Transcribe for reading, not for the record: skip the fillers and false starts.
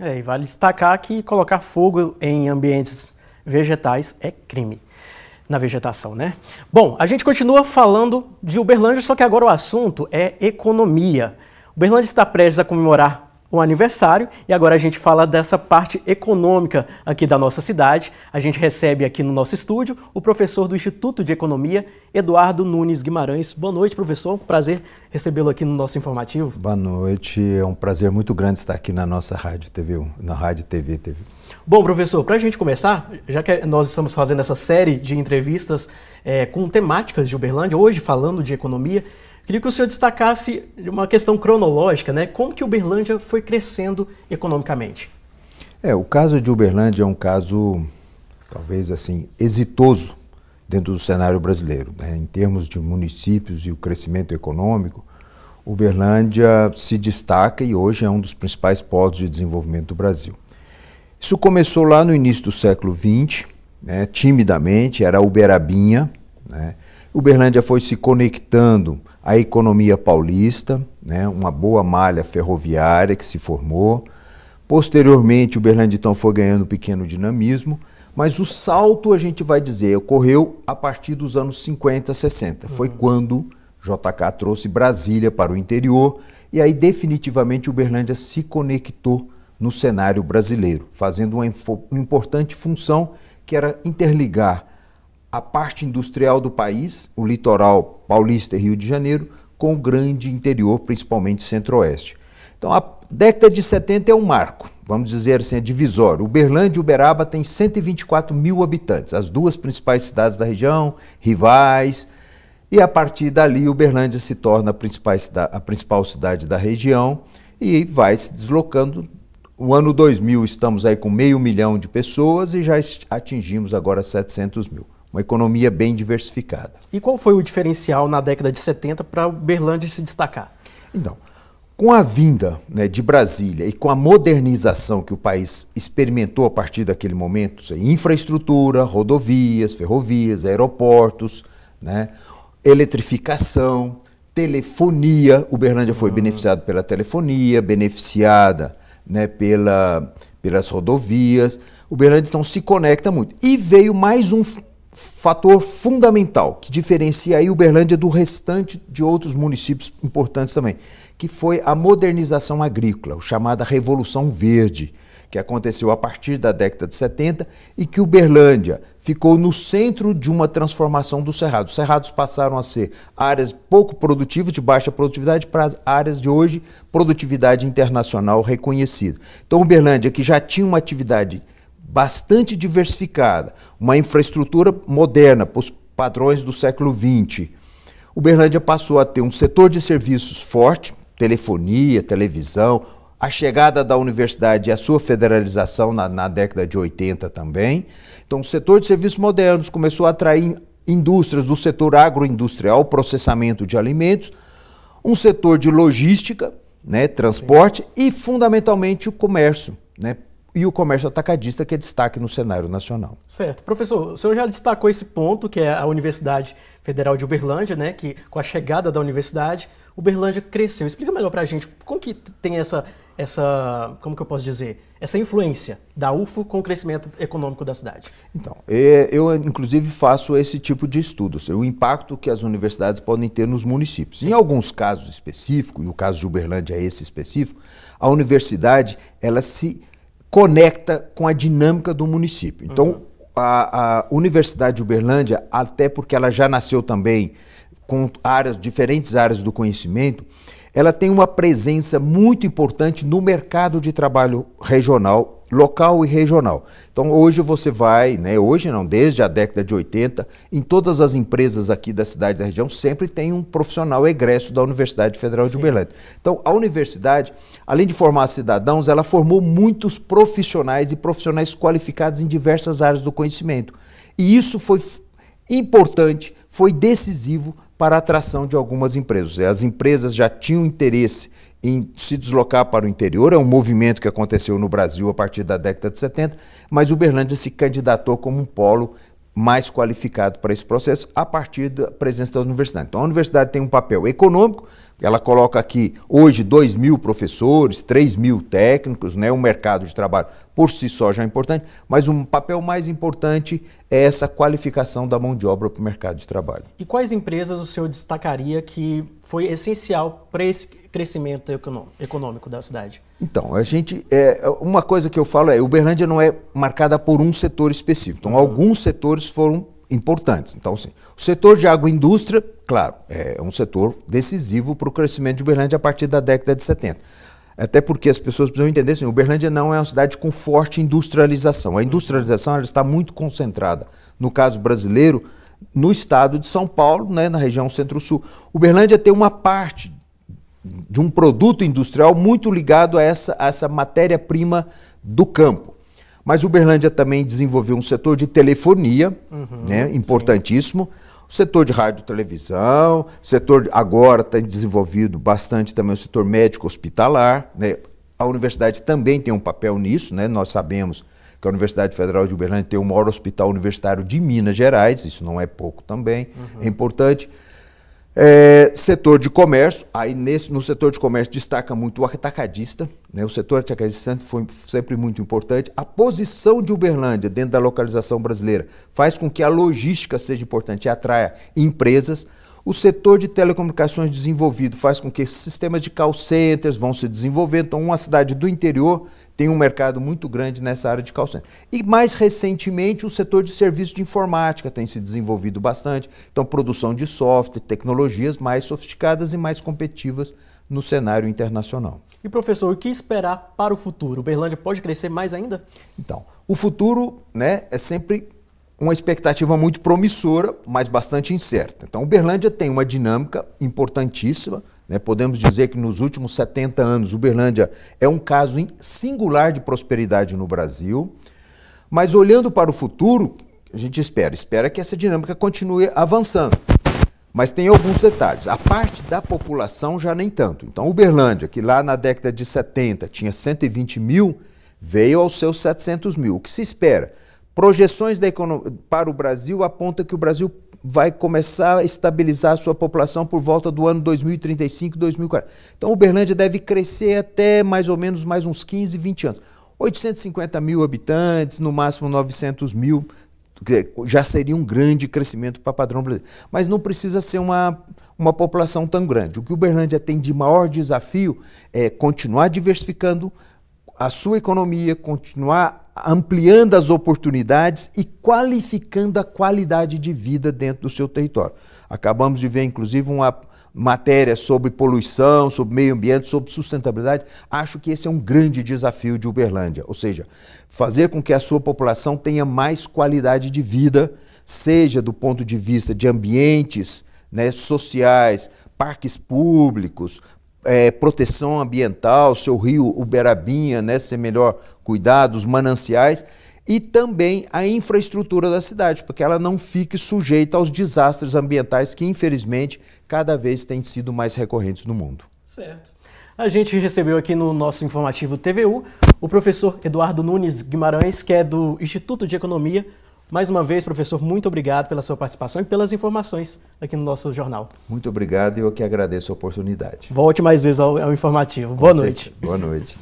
E vale destacar que colocar fogo em ambientes vegetais é crime na vegetação, né? Bom, a gente continua falando de Uberlândia, só que agora o assunto é economia. Uberlândia está prestes a comemorar um aniversário e agora a gente fala dessa parte econômica aqui da nossa cidade. A gente recebe aqui no nosso estúdio o professor do Instituto de Economia, Eduardo Nunes Guimarães. Boa noite, professor. Prazer recebê-lo aqui no nosso informativo. Boa noite. É um prazer muito grande estar aqui na nossa Rádio TV, na Rádio TV. Bom, professor, para a gente começar, já que nós estamos fazendo essa série de entrevistas com temáticas de Uberlândia, hoje falando de economia, queria que o senhor destacasse uma questão cronológica, né? Como que Uberlândia foi crescendo economicamente? O caso de Uberlândia é um caso, talvez assim, exitoso dentro do cenário brasileiro, né? Em termos de municípios e o crescimento econômico, Uberlândia se destaca e hoje é um dos principais polos de desenvolvimento do Brasil. Isso começou lá no início do século XX, né? Timidamente, era Uberabinha, né? Uberlândia foi se conectando à economia paulista, né? Uma boa malha ferroviária que se formou. Posteriormente, Uberlândia então foi ganhando um pequeno dinamismo, mas o salto, a gente vai dizer, ocorreu a partir dos anos 50, 60. Foi quando JK trouxe Brasília para o interior e aí definitivamente Uberlândia se conectou no cenário brasileiro, fazendo uma importante função que era interligar a parte industrial do país, o litoral paulista e Rio de Janeiro, com o grande interior, principalmente centro-oeste. Então a década de 70 é um marco, vamos dizer assim, é divisório. Uberlândia e Uberaba têm 124 mil habitantes, as duas principais cidades da região, rivais, e a partir dali Uberlândia se torna a principal cidade da região e vai se deslocando. No ano 2000 estamos aí com 500 mil de pessoas e já atingimos agora 700 mil. Uma economia bem diversificada. E qual foi o diferencial na década de 70 para Uberlândia se destacar? Então, com a vinda, né, de Brasília e com a modernização que o país experimentou a partir daquele momento, infraestrutura, rodovias, ferrovias, aeroportos, né, eletrificação, telefonia, Uberlândia foi beneficiada pela telefonia, beneficiada, né, pelas rodovias. Uberlândia então se conecta muito. E veio mais um fator fundamental que diferencia aí Uberlândia do restante de outros municípios importantes também, que foi a modernização agrícola, a chamada Revolução Verde, que aconteceu a partir da década de 70 e que Uberlândia ficou no centro de uma transformação dos cerrados. Os cerrados passaram a ser áreas pouco produtivas, de baixa produtividade, para áreas de hoje, produtividade internacional reconhecida. Então Uberlândia, que já tinha uma atividade bastante diversificada, uma infraestrutura moderna para os padrões do século XX, Uberlândia passou a ter um setor de serviços forte, telefonia, televisão, a chegada da universidade e a sua federalização na década de 80 também. Então, o setor de serviços modernos começou a atrair indústrias do setor agroindustrial, processamento de alimentos, um setor de logística, né, transporte e, fundamentalmente, o comércio, né, e o comércio atacadista, que é destaque no cenário nacional. Certo. Professor, o senhor já destacou esse ponto, que é a Universidade Federal de Uberlândia, né, que com a chegada da universidade, Uberlândia cresceu. Explica melhor para a gente como que tem como que eu posso dizer, essa influência da UFO com o crescimento econômico da cidade. Então, eu inclusive faço esse tipo de estudo, o impacto que as universidades podem ter nos municípios. Sim. Em alguns casos específicos, e o caso de Uberlândia é esse específico, a universidade ela se conecta com a dinâmica do município. Então, a Universidade de Uberlândia, até porque ela já nasceu também com diferentes áreas do conhecimento, ela tem uma presença muito importante no mercado de trabalho regional, local e regional. Então hoje você vai, né, hoje não, desde a década de 80, em todas as empresas aqui da cidade e da região, sempre tem um profissional egresso da Universidade Federal de Uberlândia. Então a universidade, além de formar cidadãos, ela formou muitos profissionais e profissionais qualificados em diversas áreas do conhecimento. E isso foi importante, foi decisivo para a atração de algumas empresas. As empresas já tinham interesse em se deslocar para o interior, é um movimento que aconteceu no Brasil a partir da década de 70, mas Uberlândia se candidatou como um polo mais qualificado para esse processo a partir da presença da universidade. Então a universidade tem um papel econômico, Ela coloca aqui, hoje, 2.000 professores, 3.000 técnicos, né? O mercado de trabalho por si só já é importante, mas um papel mais importante é essa qualificação da mão de obra para o mercado de trabalho. E quais empresas o senhor destacaria que foi essencial para esse crescimento econômico da cidade? Então, uma coisa que eu falo Uberlândia não é marcada por um setor específico. Então, alguns setores foram importantes. Então, assim, o setor de agroindústria, claro, é um setor decisivo para o crescimento de Uberlândia a partir da década de 70. Até porque as pessoas precisam entender assim, Uberlândia não é uma cidade com forte industrialização. A industrialização ela está muito concentrada, no caso brasileiro, no estado de São Paulo, né, na região centro-sul. Uberlândia tem uma parte de um produto industrial muito ligado a essa matéria-prima do campo. Mas Uberlândia também desenvolveu um setor de telefonia, né, importantíssimo, o setor de rádio e televisão, agora está desenvolvido bastante também o setor médico hospitalar, né? A universidade também tem um papel nisso, né? Nós sabemos que a Universidade Federal de Uberlândia tem o maior hospital universitário de Minas Gerais, isso não é pouco também, é importante. Setor de comércio, aí no setor de comércio destaca muito o atacadista, né? O setor atacadista foi sempre muito importante. A posição de Uberlândia dentro da localização brasileira faz com que a logística seja importante e atraia empresas. O setor de telecomunicações desenvolvido faz com que sistemas de call centers vão se desenvolvendo. Então, uma cidade do interior tem um mercado muito grande nessa área de call center. E mais recentemente, o setor de serviços de informática tem se desenvolvido bastante. Então, produção de software, tecnologias mais sofisticadas e mais competitivas no cenário internacional. E professor, o que esperar para o futuro? Uberlândia pode crescer mais ainda? Então, o futuro, né, é sempre uma expectativa muito promissora, mas bastante incerta. Então, Uberlândia tem uma dinâmica importantíssima, né? Podemos dizer que nos últimos 70 anos, Uberlândia é um caso singular de prosperidade no Brasil, mas olhando para o futuro, a gente espera que essa dinâmica continue avançando. Mas tem alguns detalhes. A parte da população já nem tanto. Então, Uberlândia, que lá na década de 70 tinha 120 mil, veio aos seus 700 mil. O que se espera? Projeções para o Brasil apontam que o Brasil vai começar a estabilizar a sua população por volta do ano 2035, 2040. Então, Uberlândia deve crescer até mais ou menos mais uns 15, 20 anos. 850 mil habitantes, no máximo 900 mil, já seria um grande crescimento para padrão brasileiro. Mas não precisa ser uma população tão grande. O que Uberlândia tem de maior desafio é continuar diversificando a sua economia, continuar ampliando as oportunidades e qualificando a qualidade de vida dentro do seu território. Acabamos de ver, inclusive, uma matéria sobre poluição, sobre meio ambiente, sobre sustentabilidade. Acho que esse é um grande desafio de Uberlândia, ou seja, fazer com que a sua população tenha mais qualidade de vida, seja do ponto de vista de ambientes, né, sociais, parques públicos, proteção ambiental, seu rio Uberabinha, né, ser melhor cuidado, os mananciais, e também a infraestrutura da cidade, para que ela não fique sujeita aos desastres ambientais que, infelizmente, cada vez têm sido mais recorrentes no mundo. Certo. A gente recebeu aqui no nosso informativo TVU o professor Eduardo Nunes Guimarães, que é do Instituto de Economia. Mais uma vez, professor, muito obrigado pela sua participação e pelas informações aqui no nosso jornal. Muito obrigado e eu que agradeço a oportunidade. Volte mais vezes ao informativo. Boa noite. Boa noite.